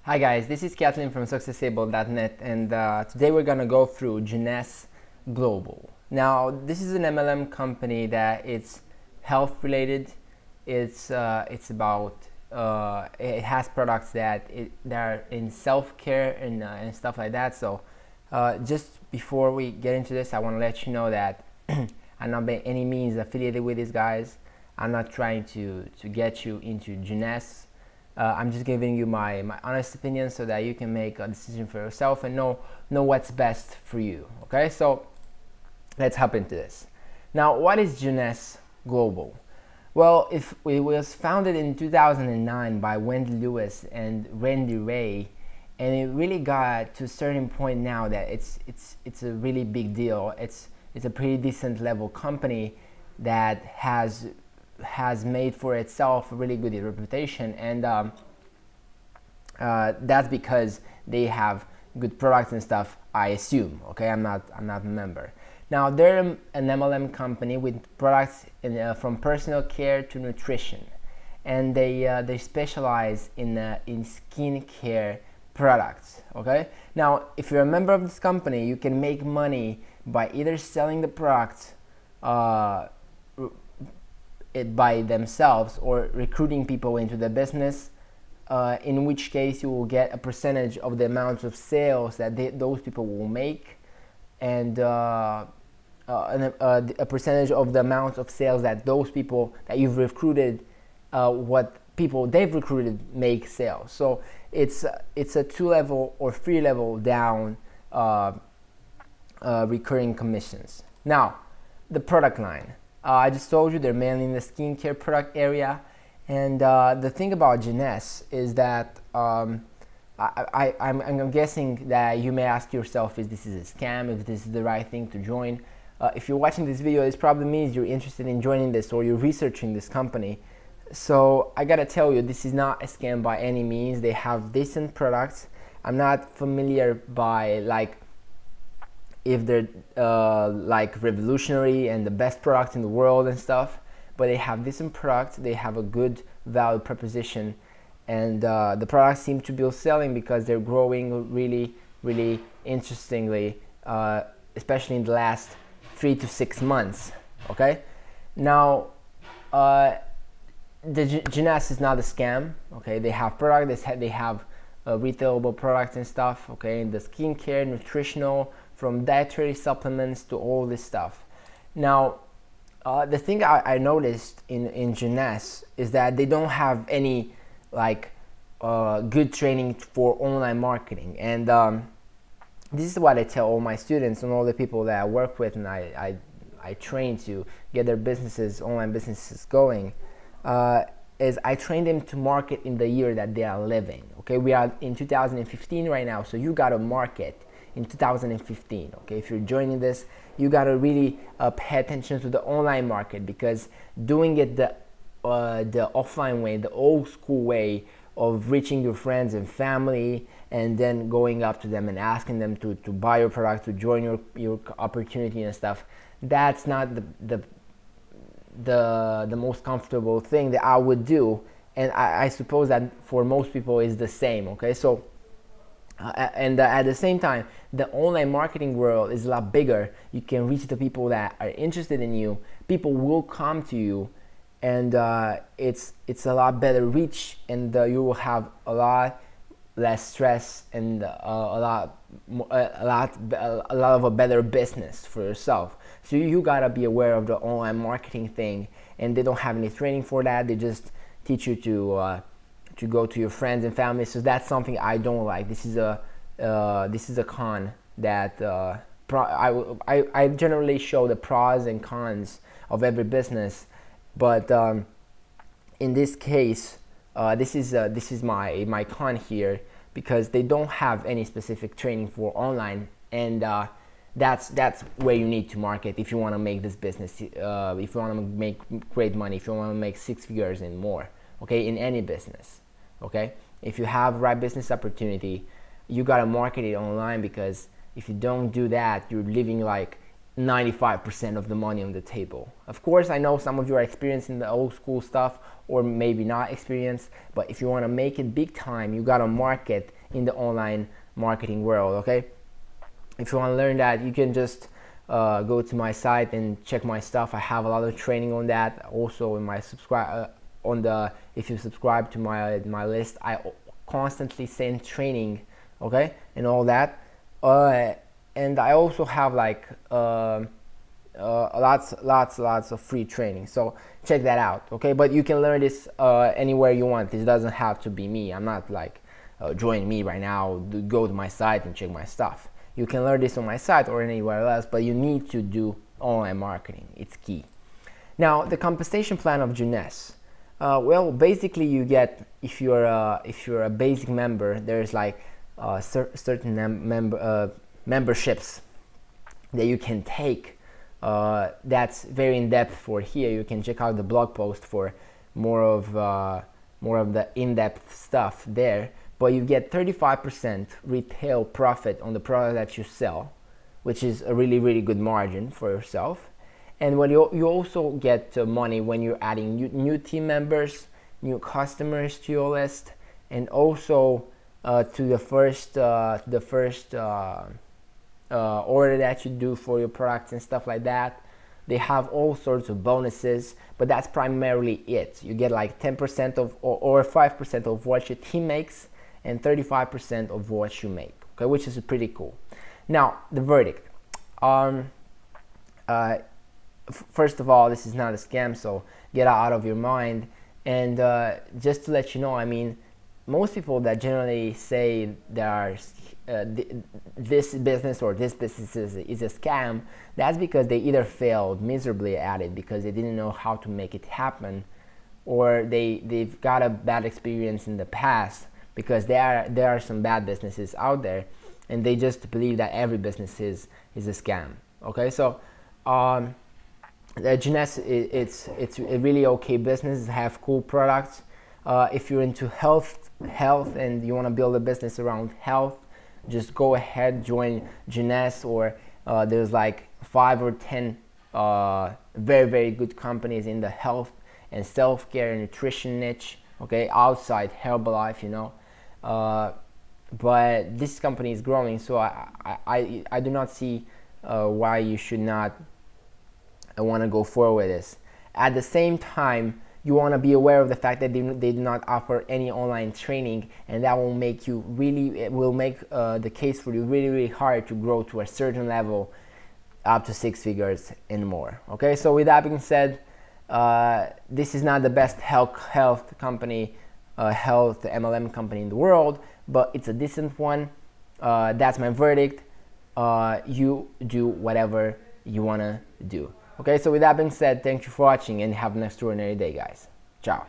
Hi guys, this is Kathleen from successable.net, and today we're gonna go through Jeunesse Global. Now, this is an MLM company that it's health related. It's about it has products that are in self care and stuff like that. So, just before we get into this, I want to let you know that I'm not by any means affiliated with these guys. I'm not trying to get you into Jeunesse. I'm just giving you my honest opinion so that you can make a decision for yourself and know what's best for you. Okay, so let's hop into this. Now, what is Jeunesse Global? Well, it was founded in 2009 by Wendy Lewis and Randy Ray, and it really got to a certain point now that it's a really big deal. It's a pretty decent level company that has made for itself a really good reputation, and that's because they have good products and stuff, I assume. Okay, I'm not a member. Now, they're an MLM company with products from personal care to nutrition, and they specialize in skin care products. Okay, now if you're a member of this company, you can make money by either selling the products by themselves or recruiting people into the business, in which case you will get a percentage of the amount of sales that those people will make, and a percentage of the amount of sales that those people that you've recruited, what people they've recruited make sales. So it's a 2-level or 3-level down recurring commissions. Now, the product line. I just told you they're mainly in the skincare product area, and the thing about Jeunesse is that I'm guessing that you may ask yourself, if this is a scam, if this is the right thing to join. If you're watching this video, this probably means you're interested in joining this or you're researching this company. So I gotta tell you, this is not a scam by any means. They have decent products. I'm not familiar by if they're revolutionary and the best products in the world and stuff, but they have decent products. They have a good value proposition, and the products seem to be selling because they're growing really, really interestingly, especially in the last 3 to 6 months. Okay, now the Jeunesse is not a scam. Okay, they have products. They have retailable products and stuff. Okay, in the skincare, nutritional, from dietary supplements to all this stuff. Now, the thing I noticed in Jeunesse is that they don't have any good training for online marketing, and this is what I tell all my students and all the people that I work with and I train to get their online businesses going. Is I train them to market in the year that they are living. Okay, we are in 2015 right now, so you gotta market in 2015. Okay, if you're joining this, you gotta really pay attention to the online market, because doing it the offline way, the old school way of reaching your friends and family and then going up to them and asking them to buy your product, to join your opportunity and stuff, that's not the most comfortable thing that I would do, and I suppose that for most people is the same. Okay, so at the same time, the online marketing world is a lot bigger. You can reach the people that are interested in you. People will come to you, and it's a lot better reach, and you will have a lot less stress and a lot of a better business for yourself. So you gotta be aware of the online marketing thing, and they don't have any training for that. They just teach you to go to your friends and family. So that's something I don't like. This is a con that I generally show the pros and cons of every business, but in this case, this is my con here, because they don't have any specific training for online, and that's where you need to market if you want to make this business, if you want to make great money, if you want to make 6 figures and more. Okay, in any business. Okay, if you have right business opportunity, you gotta market it online, because if you don't do that, you're leaving 95% of the money on the table. Of course, I know some of you are experiencing the old school stuff, or maybe not experienced, but if you want to make it big time, you gotta market in the online marketing world. Okay, if you want to learn that, you can just go to my site and check my stuff. I have a lot of training on that. Also, in my if you subscribe to my list, I constantly send training, okay, and all that. And I also have like lots of free training. So check that out, okay? But you can learn this anywhere you want. This doesn't have to be me. I'm not like join me right now. Go to my site and check my stuff. You can learn this on my site or anywhere else, but you need to do online marketing. It's key. Now, the compensation plan of Jeunesse. Well, basically, you get, if you're a basic member, there's like certain memberships that you can take. That's very in depth for here. You can check out the blog post for more of the in-depth stuff there. But you get 35% retail profit on the product that you sell, which is a really, really good margin for yourself. And when you also get money when you're adding new team members, new customers to your list, and also to the first order that you do for your products and stuff like that. They have all sorts of bonuses, but that's primarily it. You get like 10% of or 5% of what your team makes and 35% of what you make, okay, which is pretty cool. Now, the verdict. First of all, this is not a scam, so get out of your mind. And just to let you know, I mean, most people that generally say this business or this business is a scam, that's because they either failed miserably at it because they didn't know how to make it happen, or they've got a bad experience in the past, because there are some bad businesses out there and they just believe that every business is a scam. Okay, so Jeunesse, it's a really okay business. Have cool products. If you're into health and you want to build a business around health, just go ahead, join Jeunesse, or there's like 5 or 10 very, very good companies in the health and self-care and nutrition niche, okay, outside Herbalife, you know. But this company is growing, so I do not see why you should not want to go forward with this. At the same time, you want to be aware of the fact that they do not offer any online training, and that will make the case for you really, really hard to grow to a certain level, up to 6 figures and more. Okay, so with that being said, this is not the best health company, health MLM company in the world, but it's a decent one. That's my verdict. You do whatever you want to do. Okay, so with that being said, thank you for watching and have an extraordinary day, guys. Ciao.